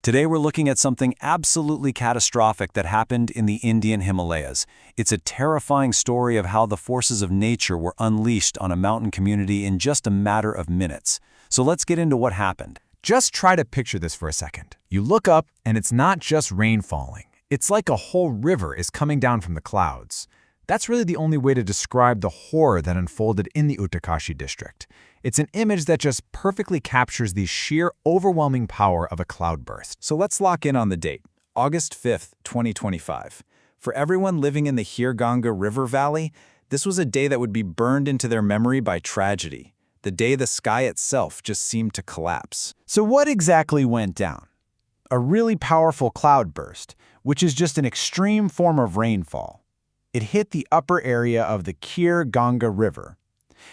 Today we're looking at something absolutely catastrophic that happened in the Indian Himalayas. It's a terrifying story of how the forces of nature were unleashed on a mountain community in just a matter of minutes. So let's get into what happened. Just try to picture this for a second. You look up, and it's not just rain falling. It's like a whole river is coming down from the clouds. That's really the only way to describe the horror that unfolded in the Uttarkashi district. It's an image that just perfectly captures the sheer, overwhelming power of a cloudburst. So let's lock in on the date, August 5th, 2025. For everyone living in the Ganga River Valley, this was a day that would be burned into their memory by tragedy. The day the sky itself just seemed to collapse. So what exactly went down? A really powerful cloudburst, which is just an extreme form of rainfall. It hit the upper area of the Ganga River.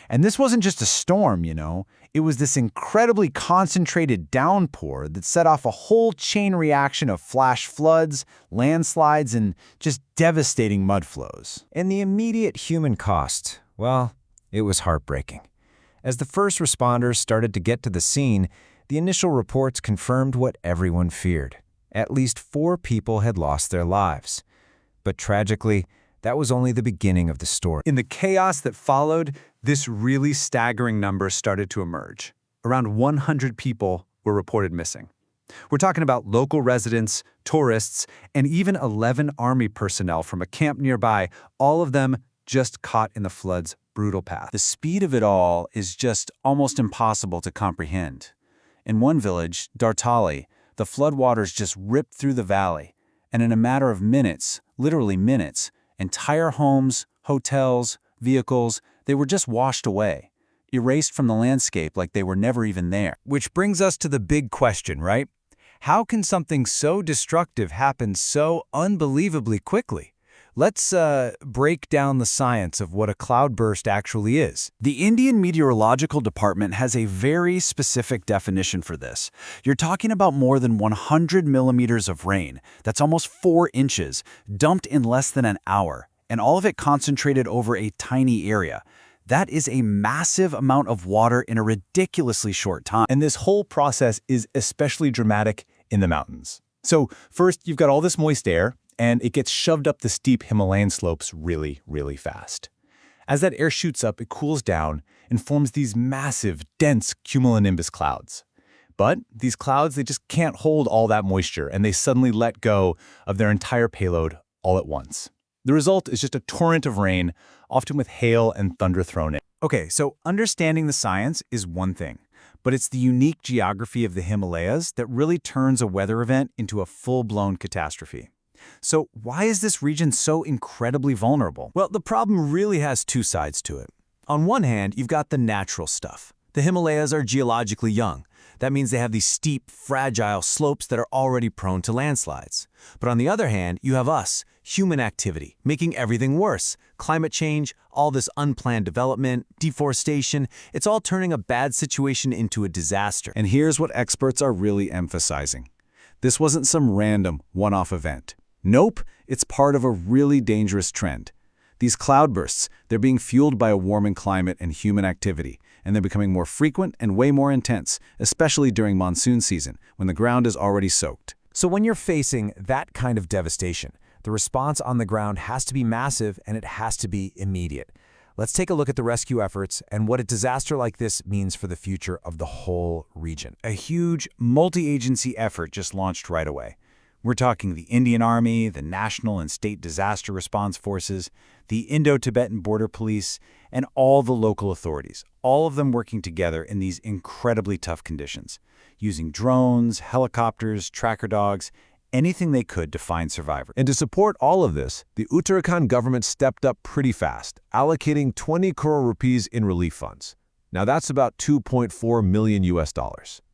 And this wasn't just a storm, It was this incredibly concentrated downpour that set off a whole chain reaction of flash floods, landslides, and just devastating mud flows. And the immediate human cost, well, it was heartbreaking. As the first responders started to get to the scene, the initial reports confirmed what everyone feared. At least 4 people had lost their lives. But tragically, that was only the beginning of the story. In the chaos that followed, this really staggering number started to emerge. Around 100 people were reported missing. We're talking about local residents, tourists, and even 11 army personnel from a camp nearby, all of them just caught in the flood's brutal path. The speed of it all is just almost impossible to comprehend. In one village, Dartali, the floodwaters just ripped through the valley, and in a matter of minutes, literally minutes, entire homes, hotels, vehicles, they were just washed away, erased from the landscape like they were never even there. Which brings us to the big question, right? How can something so destructive happen so unbelievably quickly? Let's break down the science of what a cloudburst actually is. The Indian Meteorological Department has a very specific definition for this. You're talking about more than 100 millimeters of rain, that's almost 4 inches, dumped in less than an hour, and all of it concentrated over a tiny area. That is a massive amount of water in a ridiculously short time. And this whole process is especially dramatic in the mountains. So first, you've got all this moist air, and it gets shoved up the steep Himalayan slopes really, really fast. As that air shoots up, it cools down and forms these massive, dense cumulonimbus clouds. But these clouds, they just can't hold all that moisture, and they suddenly let go of their entire payload all at once. The result is just a torrent of rain, often with hail and thunder thrown in. Okay, so understanding the science is one thing, but it's the unique geography of the Himalayas that really turns a weather event into a full-blown catastrophe. So why is this region so incredibly vulnerable? Well, the problem really has 2 sides to it. On one hand, you've got the natural stuff. The Himalayas are geologically young. That means they have these steep, fragile slopes that are already prone to landslides. But on the other hand, you have us, human activity, making everything worse. Climate change, all this unplanned development, deforestation, it's all turning a bad situation into a disaster. And here's what experts are really emphasizing. This wasn't some random, one-off event. Nope, it's part of a really dangerous trend. These cloudbursts, they're being fueled by a warming climate and human activity, and they're becoming more frequent and way more intense, especially during monsoon season, when the ground is already soaked. So when you're facing that kind of devastation, the response on the ground has to be massive and it has to be immediate. Let's take a look at the rescue efforts and what a disaster like this means for the future of the whole region. A huge multi-agency effort just launched right away. We're talking the Indian Army, the National and State Disaster Response Forces, the Indo-Tibetan Border Police, and all the local authorities, all of them working together in these incredibly tough conditions, using drones, helicopters, tracker dogs, anything they could to find survivors. And to support all of this, the Uttarakhand government stepped up pretty fast, allocating 20 crore rupees in relief funds. Now that's about $2.4 million US.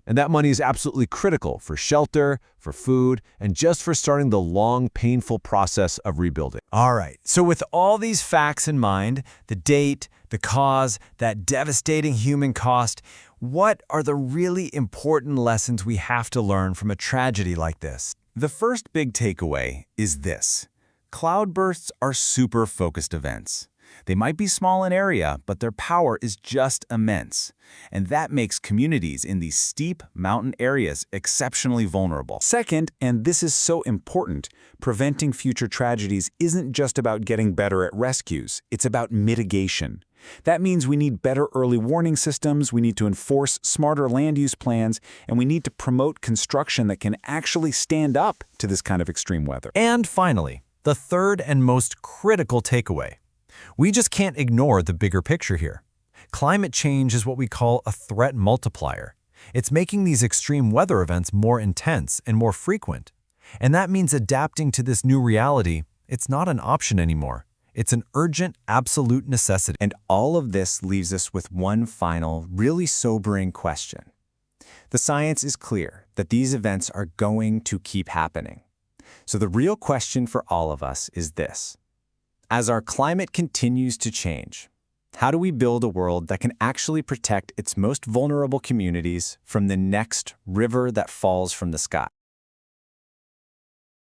And that money is absolutely critical for shelter, for food, and just for starting the long, painful process of rebuilding. All right, so with all these facts in mind, the date, the cause, that devastating human cost, what are the really important lessons we have to learn from a tragedy like this? The first big takeaway is this. Cloudbursts are super focused events. They might be small in area, but their power is just immense. And that makes communities in these steep mountain areas exceptionally vulnerable. Second, and this is so important, preventing future tragedies isn't just about getting better at rescues, it's about mitigation. That means we need better early warning systems, we need to enforce smarter land use plans, and we need to promote construction that can actually stand up to this kind of extreme weather. And finally, the third and most critical takeaway. We just can't ignore the bigger picture here. Climate change is what we call a threat multiplier. It's making these extreme weather events more intense and more frequent. And that means adapting to this new reality, it's not an option anymore. It's an urgent, absolute necessity. And all of this leaves us with one final, really sobering question. The science is clear that these events are going to keep happening. So the real question for all of us is this. As our climate continues to change, how do we build a world that can actually protect its most vulnerable communities from the next river that falls from the sky?